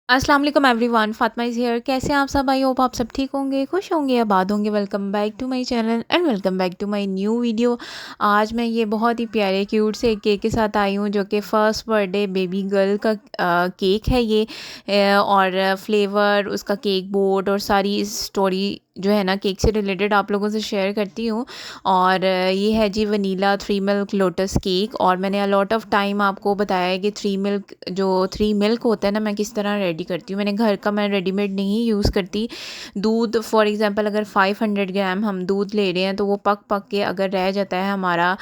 अस्सलाम वालेकुम everyone, Fatima is here. कैसे हैं आप सब? आई होप आप सब ठीक होंगे, खुश होंगे, आबाद होंगे। Welcome back to my channel and welcome back to my new video. आज मैं ये बहुत ही प्यारे क्यूट से एक केक के साथ आई हूँ जो कि फ़र्स्ट बर्थडे बेबी गर्ल का केक है ये। और फ्लेवर, उसका केक बोर्ड और सारी स्टोरी जो है ना केक से रिलेटेड आप लोगों से शेयर करती हूँ। और ये है जी वनीला 3 मिल्क लोटस केक। और मैंने अलॉट ऑफ टाइम आपको बताया है कि 3 मिल्क होता है ना, मैं किस तरह रेडी करती हूँ। मैंने घर का, मैं रेडीमेड नहीं यूज़ करती। दूध फॉर एग्ज़ाम्पल अगर 500 ग्राम हम दूध ले रहे हैं तो वो पक पक के अगर रह जाता है हमारा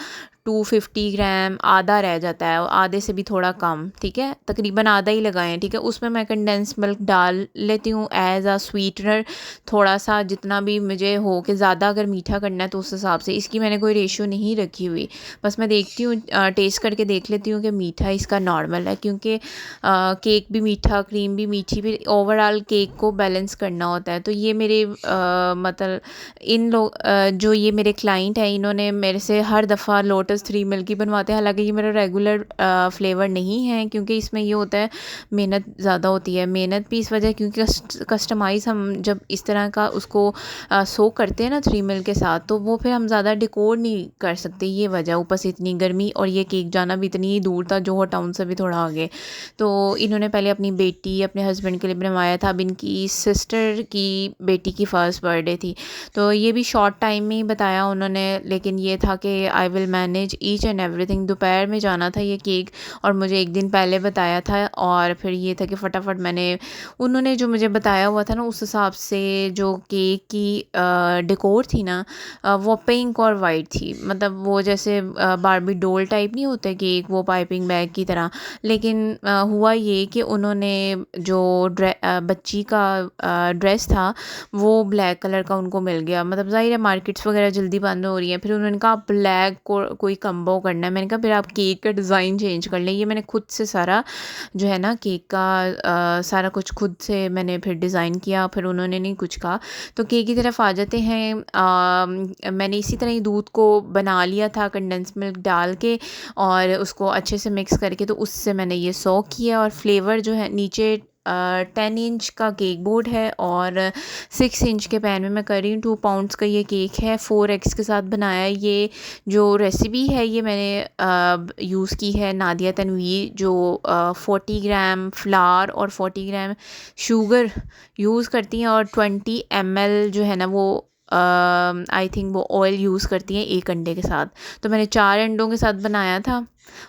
250 ग्राम, आधा रह जाता है, आधे से भी थोड़ा कम, ठीक है, तकरीबन आधा ही लगाएं, ठीक है। उसमें मैं कंडेंस मिल्क डाल लेती हूँ एज अ स्वीटनर, थोड़ा सा जितना भी मुझे हो कि ज़्यादा अगर मीठा करना है तो उस हिसाब से। इसकी मैंने कोई रेशियो नहीं रखी हुई, बस मैं देखती हूँ, टेस्ट करके देख लेती हूँ कि मीठा इसका नॉर्मल है, क्योंकि केक भी मीठा, क्रीम भी मीठी, फिर ओवरऑल केक को बैलेंस करना होता है। तो ये मेरे मतलब इन लोग जो ये मेरे क्लाइंट हैं, इन्होंने मेरे से हर दफ़ा लोटस 3 मिल्क ही बनवाते हैं। हालांकि ये मेरा रेगुलर फ्लेवर नहीं है, क्योंकि इसमें ये होता है मेहनत ज़्यादा होती है। मेहनत भी इस वजह, क्योंकि कस्टमाइज़ हम जब इस तरह का उसको सो करते हैं ना 3 मिल्क के साथ, तो वो फिर हम ज़्यादा डेकोर नहीं कर सकते, ये वजह। ऊपर से इतनी गर्मी, और ये केक जाना भी इतनी दूर था, जोहर टाउन से भी थोड़ा आगे। तो इन्होंने पहले अपनी बेटी, अपने हस्बैंड के लिए बनवाया था। अब इनकी सिस्टर की बेटी की फ़र्स्ट बर्थडे थी, तो ये भी शॉर्ट टाइम में ही बताया उन्होंने। लेकिन ये था कि I will manage each and everything. दोपहर में जाना था ये केक, और मुझे एक दिन पहले बताया था। और फिर ये था कि फटाफट मैंने, उन्होंने जो मुझे बताया हुआ था ना उस हिसाब से जो केक की डेकोर थी ना, वो पिंक और वाइट थी। मतलब वो जैसे बारबी डोल टाइप नहीं होते केक, वो पाइपिंग बैग की तरह। लेकिन हुआ ये कि उन्होंने जो बच्ची का ड्रेस था वो ब्लैक कलर का उनको मिल गया। मतलब ज़ाहिर है मार्केट्स वगैरह जल्दी बंद हो रही हैं। फिर उन्होंने कहा ब्लैक को कोई कम्बो करना है। मैंने कहा फिर आप केक का डिज़ाइन चेंज कर लें। ये मैंने खुद से सारा जो है ना केक का सारा कुछ खुद से मैंने फिर डिज़ाइन किया, फिर उन्होंने नहीं कुछ कहा। तो केक की तरफ आ जाते हैं। मैंने इसी तरह ही दूध को बना लिया था कंडेंस मिल्क डाल के, और उसको अच्छे से मिक्स करके, तो उससे मैंने ये सो किया। और फ्लेवर जो है नीचे 10 इंच का केक बोर्ड है, और 6 इंच के पैन में मैं कर रही हूँ। 2 पाउंड्स का ये केक है, 4 एग्स के साथ बनाया है। ये जो रेसिपी है ये मैंने यूज़ की है नादिया तनवीर, जो 40 ग्राम फ्लावर और 40 ग्राम शुगर यूज़ करती हैं, और 20 ml जो है ना वो आई थिंक वो ऑयल यूज़ करती हैं एक अंडे के साथ। तो मैंने 4 अंडों के साथ बनाया था।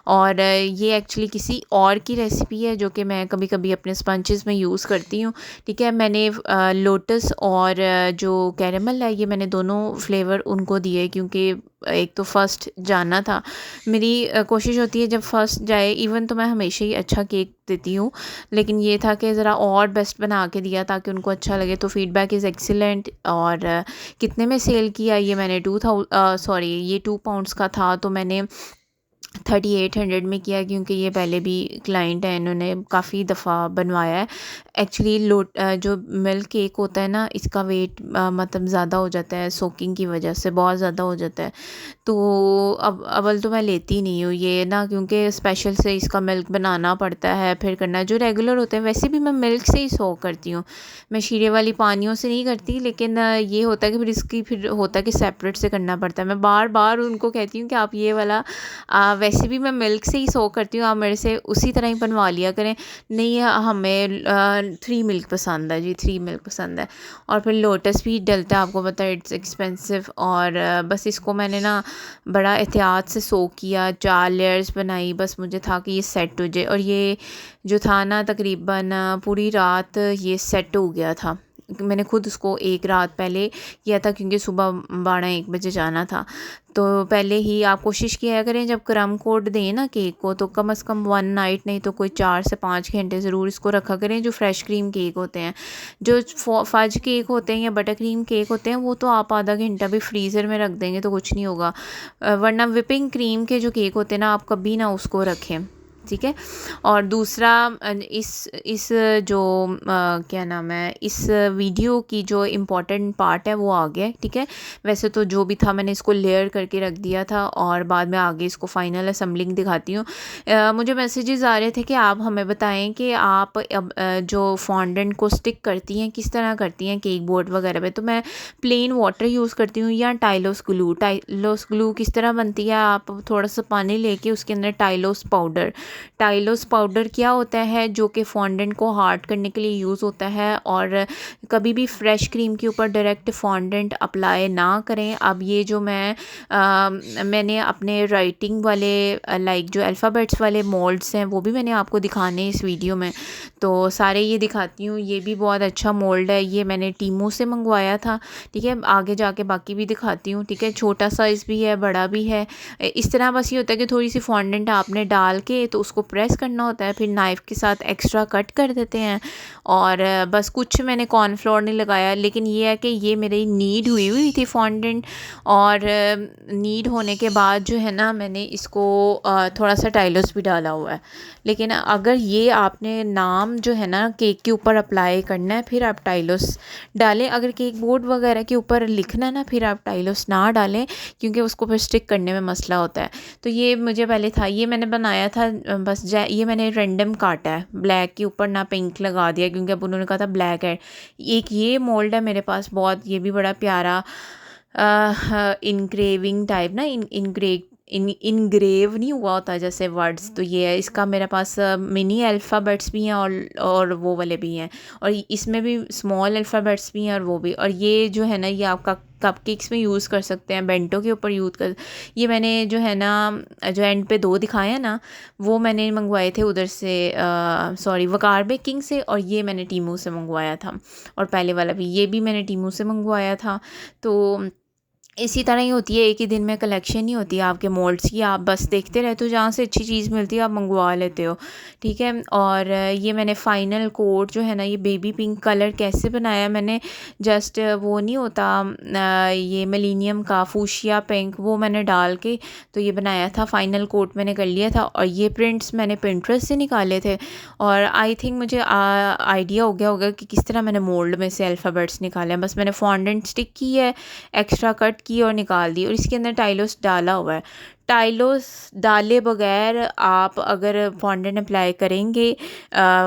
और ये एक्चुअली किसी और की रेसिपी है जो कि मैं कभी कभी अपने स्पंचेस में यूज़ करती हूँ, ठीक है। मैंने लोटस और जो कैरेमल है, ये मैंने दोनों फ्लेवर उनको दिए, क्योंकि एक तो फ़र्स्ट जाना था। मेरी कोशिश होती है जब फ़र्स्ट जाए, इवन तो मैं हमेशा ही अच्छा केक देती हूँ, लेकिन ये था कि ज़रा और बेस्ट बना के दिया ताकि उनको अच्छा लगे। तो फीडबैक इज़ एक्सीलेंट। और कितने में सेल किया ये मैंने 2 पाउंड्स का था, तो मैंने 3800 में किया, क्योंकि ये पहले भी क्लाइंट है, इन्होंने काफ़ी दफ़ा बनवाया है। एक्चुअली जो मिल्क केक होता है ना, इसका वेट मतलब ज़्यादा हो जाता है, सोकिंग की वजह से बहुत ज़्यादा हो जाता है। तो अब अव्वल तो मैं लेती नहीं हूँ ये ना, क्योंकि स्पेशल से इसका मिल्क बनाना पड़ता है, फिर करना। जो रेगुलर होते हैं वैसे भी मैं मिल्क से ही सोक करती हूँ, मैं शीरे वाली पानियों से नहीं करती। लेकिन ये होता है कि फिर इसकी फिर होता है कि सेपरेट से करना पड़ता है। मैं बार बार उनको कहती हूँ कि आप ये वाला वैसे भी मैं मिल्क से ही सोक करती हूँ, आप मेरे से उसी तरह ही बनवा लिया करें। नहीं, हमें 3 मिल्क पसंद है जी, 3 मिल्क पसंद है। और फिर लोटस भी डलता है, आपको पता है इट्स एक्सपेंसिव। और बस इसको मैंने ना बड़ा एहतियात से सोक किया, 4 लेयर्स बनाई, बस मुझे था कि ये सेट हो जाए। और ये जो था ना तकरीबन पूरी रात ये सेट हो गया था। मैंने खुद उसको एक रात पहले किया था, क्योंकि सुबह 12-1 बजे जाना था। तो पहले ही आप कोशिश किया करें जब क्रम कोट दें ना केक को, तो कम से कम 1 नाइट, नहीं तो कोई 4 से 5 घंटे ज़रूर इसको रखा करें। जो फ्रेश क्रीम केक होते हैं, जो फज केक होते हैं या बटर क्रीम केक होते हैं, वो तो आप आधा घंटा भी फ्रीज़र में रख देंगे तो कुछ नहीं होगा। वरना विपिंग क्रीम के जो केक होते हैं ना, आप कभी ना उसको रखें, ठीक है। और दूसरा इस जो क्या नाम है, इस वीडियो की जो इम्पोर्टेंट पार्ट है वो आ गया है, ठीक है। वैसे तो जो भी था मैंने इसको लेयर करके रख दिया था और बाद में आगे इसको फाइनल असेंबलिंग दिखाती हूँ। मुझे मैसेजेस आ रहे थे कि आप हमें बताएं कि आप अब जो फॉन्डेंट को स्टिक करती हैं किस तरह करती हैं केक बोर्ड वगैरह पे। तो मैं प्लेन वाटर यूज़ करती हूँ या टाइलोस ग्लू। टाइलोस ग्लू किस तरह बनती है, आप थोड़ा सा पानी लेके उसके अंदर टाइलोस पाउडर क्या होता है, जो कि फॉन्डेंट को हार्ड करने के लिए यूज़ होता है। और कभी भी फ्रेश क्रीम के ऊपर डायरेक्ट फॉन्डेंट अप्लाई ना करें। अब ये जो मैंने अपने राइटिंग वाले लाइक जो अल्फ़ाबेट्स वाले मोल्ड्स हैं वो भी मैंने आपको दिखाने इस वीडियो में, तो सारे ये दिखाती हूँ। ये भी बहुत अच्छा मोल्ड है, ये मैंने टीमू से मंगवाया था, ठीक है। आगे जाके बाकी भी दिखाती हूँ, ठीक है। छोटा साइज़ भी है, बड़ा भी है। इस तरह बस ये होता है कि थोड़ी सी फॉन्डेंट आपने डाल के तो उसको प्रेस करना होता है, फिर नाइफ़ के साथ एक्स्ट्रा कट कर देते हैं। और बस कुछ मैंने कॉर्नफ्लोर नहीं लगाया, लेकिन ये है कि ये मेरी नीड हुई थी फॉन्डेंट। और नीड होने के बाद जो है ना मैंने इसको थोड़ा सा टाइलोस भी डाला हुआ है। लेकिन अगर ये आपने नाम जो है ना केक के ऊपर अप्लाई करना है फिर आप टाइलोस डालें। अगर केक बोर्ड वगैरह के ऊपर लिखना है ना फिर आप टाइलोस ना डालें, क्योंकि उसको फिर स्टिक करने में मसला होता है। तो ये मुझे पहले था, ये मैंने बनाया था बस ये मैंने रैंडम काटा है, ब्लैक के ऊपर ना पिंक लगा दिया, क्योंकि अब उन्होंने कहा था ब्लैक है। एक ये मोल्ड है मेरे पास बहुत, ये भी बड़ा प्यारा इनग्रेविंग टाइप ना, इनग्रेव नहीं हुआ होता जैसे वर्ड्स, तो ये है। इसका मेरे पास मिनी अल्फ़ाबेट्स भी हैं और वो वाले भी हैं, और इसमें भी स्मॉल अल्फ़ाबेट्स भी हैं और वो भी। और ये जो है ना ये आपका कपकेक्स में यूज़ कर सकते हैं, बेंटो के ऊपर यूज़ कर। ये मैंने जो है ना जो एंड पे 2 दिखाए हैं ना वो मैंने मंगवाए थे उधर से, सॉरी वकार बेकिंग से, और ये मैंने टीमू से मंगवाया था। और पहले वाला भी ये भी मैंने टीमू से मंगवाया था। तो इसी तरह ही होती है, एक ही दिन में कलेक्शन नहीं होती है आपके मोल्ड्स की, आप बस देखते रहते हो, जहाँ से अच्छी चीज़ मिलती है आप मंगवा लेते हो, ठीक है। और ये मैंने फ़ाइनल कोट जो है ना ये बेबी पिंक कलर कैसे बनाया मैंने, जस्ट वो नहीं होता ये मिलेनियम का फूशिया पिंक, वो मैंने डाल के तो ये बनाया था। फ़ाइनल कोट मैंने कर लिया था। और ये प्रिंट्स मैंने पिंटरेस्ट से निकाले थे, और आई थिंक मुझे आइडिया हो गया होगा कि किस तरह मैंने मोल्ड में से अल्फ़ाबेट्स निकाले हैं। बस मैंने फॉन्डेंट स्टिक की है, एक्स्ट्रा कट की और निकाल दी, और इसके अंदर टाइलोस डाला हुआ है। टाइलोस डाले बगैर आप अगर फॉन्डेंट अप्लाई करेंगे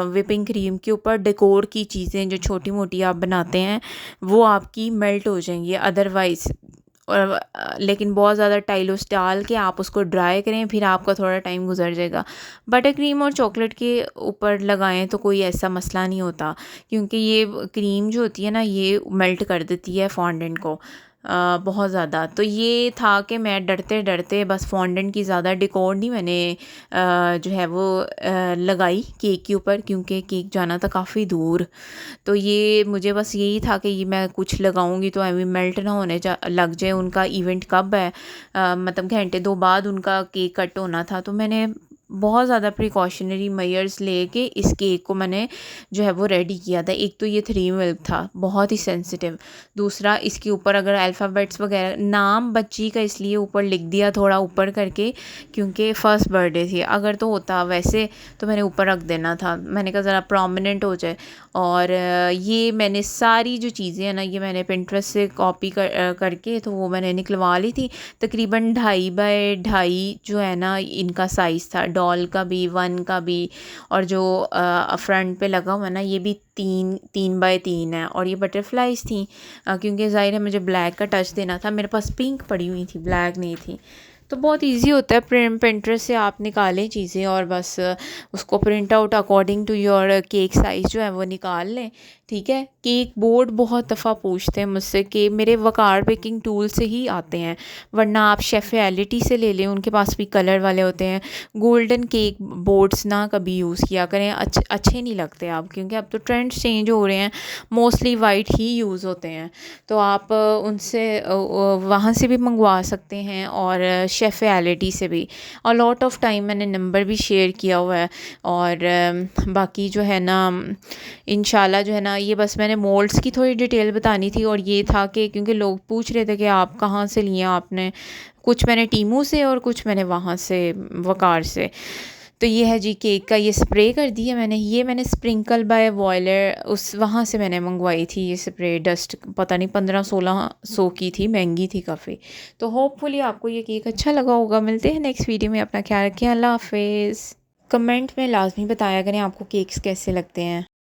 विपिंग क्रीम के ऊपर, डेकोर की चीज़ें जो छोटी मोटी आप बनाते हैं वो आपकी मेल्ट हो जाएंगी अदरवाइज़। और लेकिन बहुत ज़्यादा टाइलोस डाल के आप उसको ड्राई करें, फिर आपका थोड़ा टाइम गुजर जाएगा। बटर क्रीम और चॉकलेट के ऊपर लगाएं तो कोई ऐसा मसला नहीं होता, क्योंकि ये क्रीम जो होती है ना ये मेल्ट कर देती है फॉन्डेंट को बहुत ज़्यादा। तो ये था कि मैं डरते डरते बस फॉन्डेंट की ज़्यादा डेकोर नहीं मैंने जो है वो लगाई केक के ऊपर, क्योंकि केक जाना था काफ़ी दूर। तो ये मुझे बस यही था कि ये मैं कुछ लगाऊंगी तो अभी मेल्ट ना होने लग जाए। उनका इवेंट कब है, मतलब घंटे 2 बाद उनका केक कट होना था। तो मैंने बहुत ज़्यादा प्रिकॉशनरी मेजर्स लेके इस केक को मैंने जो है वो रेडी किया था। एक तो ये 3 मिल्क था, बहुत ही सेंसिटिव। दूसरा इसके ऊपर अगर अल्फ़ाबेट्स वगैरह, नाम बच्ची का इसलिए ऊपर लिख दिया थोड़ा ऊपर करके क्योंकि फ़र्स्ट बर्थडे थी। अगर तो होता वैसे तो मैंने ऊपर रख देना था, मैंने कहा ज़रा प्रोमिनेंट हो जाए। और ये मैंने सारी जो चीज़ें हैं ना ये मैंने पिंटरेस्ट से कॉपी करके तो वो मैंने निकलवा ली थी। तकरीबन 2.5 बाय 2.5 जो है ना इनका साइज़ था, डॉल का भी 1 का भी, और जो फ्रंट पे लगा हुआ है ना ये भी 3 बाय 3 है। और ये बटरफ्लाइज थी क्योंकि ज़ाहिर है मुझे ब्लैक का टच देना था, मेरे पास पिंक पड़ी हुई थी, ब्लैक नहीं थी। तो बहुत इजी होता है, पिंटरेस्ट से आप निकालें चीज़ें और बस उसको print out according to your cake size जो है वो निकाल लें, ठीक है। केक बोर्ड बहुत दफ़ा पूछते हैं मुझसे कि मेरे वकार बेकिंग टूल से ही आते हैं, वरना आप शेफ़ रियलिटी से ले लें, उनके पास भी कलर वाले होते हैं। गोल्डन केक बोर्ड्स ना कभी यूज़ किया करें, अच्छे नहीं लगते आप, क्योंकि अब तो ट्रेंड्स चेंज हो रहे हैं, मोस्टली वाइट ही यूज़ होते हैं। तो आप उनसे वहाँ से भी मंगवा सकते हैं और शेफ़ रियलिटी से भी। और लॉट ऑफ टाइम मैंने नंबर भी शेयर किया हुआ है। और बाकी जो है ना इंशाल्लाह जो है ना ये बस मैंने मोल्ड्स की थोड़ी डिटेल बतानी थी। और ये था कि क्योंकि लोग पूछ रहे थे कि आप कहाँ से लिए आपने, कुछ मैंने टीमू से और कुछ मैंने वहाँ से वकार से। तो ये है जी केक का ये स्प्रे कर दिया मैंने। ये मैंने स्प्रिंकल बाय वॉयलर उस वहाँ से मैंने मंगवाई थी ये स्प्रे डस्ट, पता नहीं 1500-1600 की थी, महंगी थी काफ़ी। तो होपफुली आपको ये केक अच्छा लगा होगा। मिलते हैं नेक्स्ट वीडियो में, अपना ख्याल रखें, अल्लाह हाफिज़। कमेंट में लाजमी बताया करें आपको केक्स कैसे लगते हैं।